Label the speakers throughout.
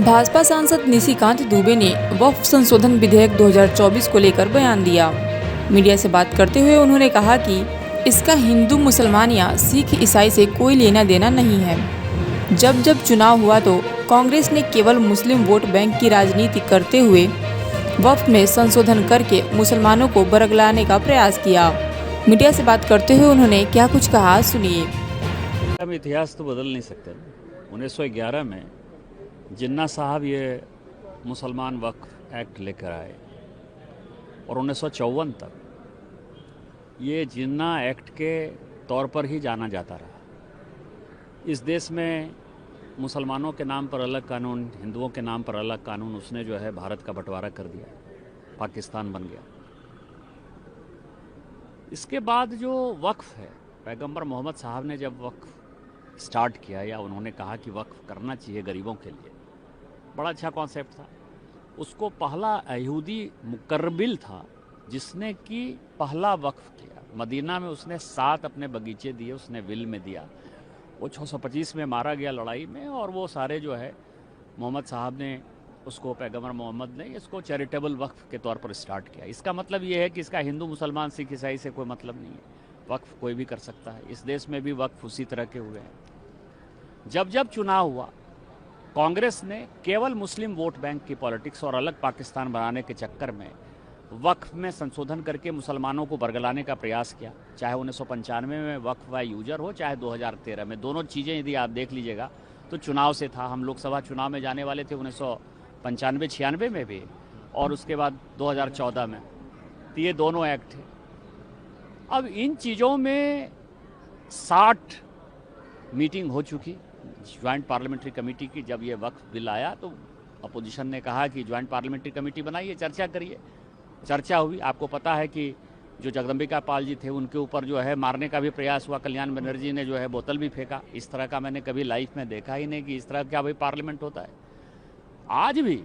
Speaker 1: भाजपा सांसद निशिकांत दुबे ने वक्फ संशोधन विधेयक 2024 को लेकर बयान दिया। मीडिया से बात करते हुए उन्होंने कहा कि इसका हिंदू मुसलमान या सिख ईसाई से कोई लेना देना नहीं है। जब जब चुनाव हुआ तो कांग्रेस ने केवल मुस्लिम वोट बैंक की राजनीति करते हुए वक्फ में संशोधन करके मुसलमानों को बरगलाने का प्रयास किया। मीडिया से बात करते हुए उन्होंने क्या कुछ कहा, सुनिए।
Speaker 2: हम इतिहास तो बदल नहीं सकते। 1911 में जिन्ना साहब ये मुसलमान वक्फ एक्ट लेकर आए और 1954 तक ये जिन्ना एक्ट के तौर पर ही जाना जाता रहा। इस देश में मुसलमानों के नाम पर अलग कानून, हिंदुओं के नाम पर अलग कानून, उसने जो है भारत का बंटवारा कर दिया, पाकिस्तान बन गया। इसके बाद जो वक्फ है, पैगंबर मोहम्मद साहब ने जब वक्फ स्टार्ट किया या उन्होंने कहा कि वक्फ करना चाहिए गरीबों के लिए, बड़ा अच्छा कॉन्सेप्ट था। उसको पहला यहूदी मुकर्रबिल था जिसने कि पहला वक्फ किया। मदीना में उसने 7 अपने बगीचे दिए, उसने विल में दिया। वो 625 में मारा गया लड़ाई में, और वो सारे जो है मोहम्मद साहब ने उसको, पैगंबर मोहम्मद ने इसको चैरिटेबल वक्फ के तौर पर स्टार्ट किया। इसका मतलब ये है कि इसका हिंदू मुसलमान सिख ईसाई से कोई मतलब नहीं है। वक्फ कोई भी कर सकता है। इस देश में भी वक्फ उसी तरह के हुए हैं। जब जब चुनाव हुआ, कांग्रेस ने केवल मुस्लिम वोट बैंक की पॉलिटिक्स और अलग पाकिस्तान बनाने के चक्कर में वक्फ में संशोधन करके मुसलमानों को बरगलाने का प्रयास किया। चाहे 1995 में वक्फ व यूजर हो, चाहे 2013 में। दोनों चीज़ें यदि आप देख लीजिएगा तो चुनाव से था। हम लोकसभा चुनाव में जाने वाले थे 1995-96 में भी, और उसके बाद 2014 में। तो ये दोनों एक्ट थे। अब इन चीज़ों में 60 मीटिंग हो चुकी ज्वाइंट पार्लियामेंट्री कमेटी की। जब ये वक्फ बिल आया तो अपोजिशन ने कहा कि ज्वाइंट पार्लियामेंट्री कमेटी बनाइए, चर्चा करिए। चर्चा हुई। आपको पता है कि जो जगदम्बिका पाल जी थे उनके ऊपर जो है मारने का भी प्रयास हुआ। कल्याण बनर्जी ने जो है बोतल भी फेंका। इस तरह का मैंने कभी लाइफ में देखा ही नहीं कि इस तरह क्या भाई पार्लियामेंट होता है। आज भी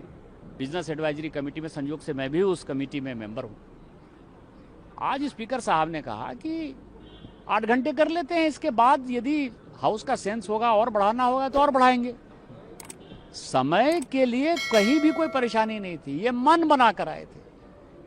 Speaker 2: बिजनेस एडवाइजरी कमेटी में, संयोग से मैं भी उस कमेटी में मेंबर हूँ, आज स्पीकर साहब ने कहा कि 8 घंटे कर लेते हैं, इसके बाद यदि हाउस का सेंस होगा और बढ़ाना होगा तो और बढ़ाएंगे। समय के लिए कहीं भी कोई परेशानी नहीं थी। ये मन बना कर आए थे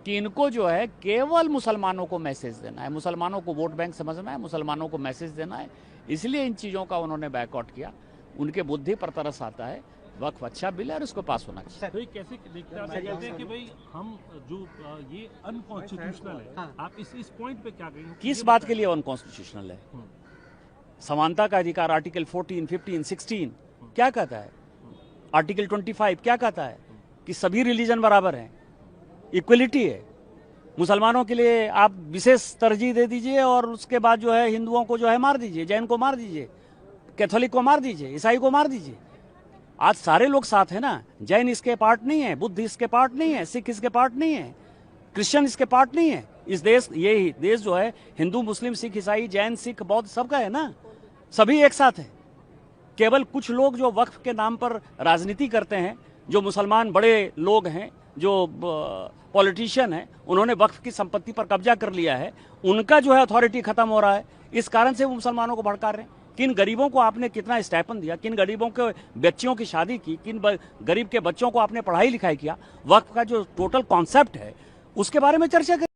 Speaker 2: कि इनको जो है केवल मुसलमानों को मैसेज देना है, मुसलमानों को वोट बैंक समझना है, मुसलमानों को मैसेज देना है। इसलिए इन चीज़ों का उन्होंने बैकआउट किया। उनके बुद्धि पर तरस आता है। वक्फ अच्छा बिल है और इसको पास होना चाहिए।
Speaker 3: तो ये कैसे कहते हैं कि भाई हम जो ये अनकॉन्स्टिट्यूशनल है, आप इस पॉइंट पे क्या कहेंगे?
Speaker 2: किस बात के लिए अनकॉन्स्टिट्यूशनल है? समानता का अधिकार आर्टिकल 14, 15, 16 क्या कहता है? आर्टिकल 25 क्या कहता है? कि सभी रिलीजन बराबर हैं, इक्वलिटी है। मुसलमानों के लिए आप विशेष तरजीह दे दीजिए और उसके बाद जो है हिंदुओं को जो है मार दीजिए, जैन को मार दीजिए, कैथोलिक को मार दीजिए, ईसाई को मार दीजिए। आज सारे लोग साथ हैं ना। जैन इसके पार्ट नहीं है, बुद्ध इसके पार्ट नहीं है, सिख इसके पार्ट नहीं है, क्रिश्चियन इसके पार्ट नहीं है। इस देश, ये देश जो है हिंदू मुस्लिम सिख ईसाई जैन सिख बौद्ध सबका है ना। सभी एक साथ हैं। केवल कुछ लोग जो वक्फ के नाम पर राजनीति करते हैं, जो मुसलमान बड़े लोग हैं, जो पॉलिटिशियन हैं, उन्होंने वक्फ की संपत्ति पर कब्जा कर लिया है। उनका जो है अथॉरिटी खत्म हो रहा है। इस कारण से वो मुसलमानों को भड़का रहे हैं। किन गरीबों को आपने कितना स्टाइपेंड दिया, किन गरीबों के बच्चियों की शादी की, किन गरीब के बच्चों को आपने पढ़ाई लिखाई किया, वक्फ का जो टोटल कॉन्सेप्ट है उसके बारे में चर्चा करें।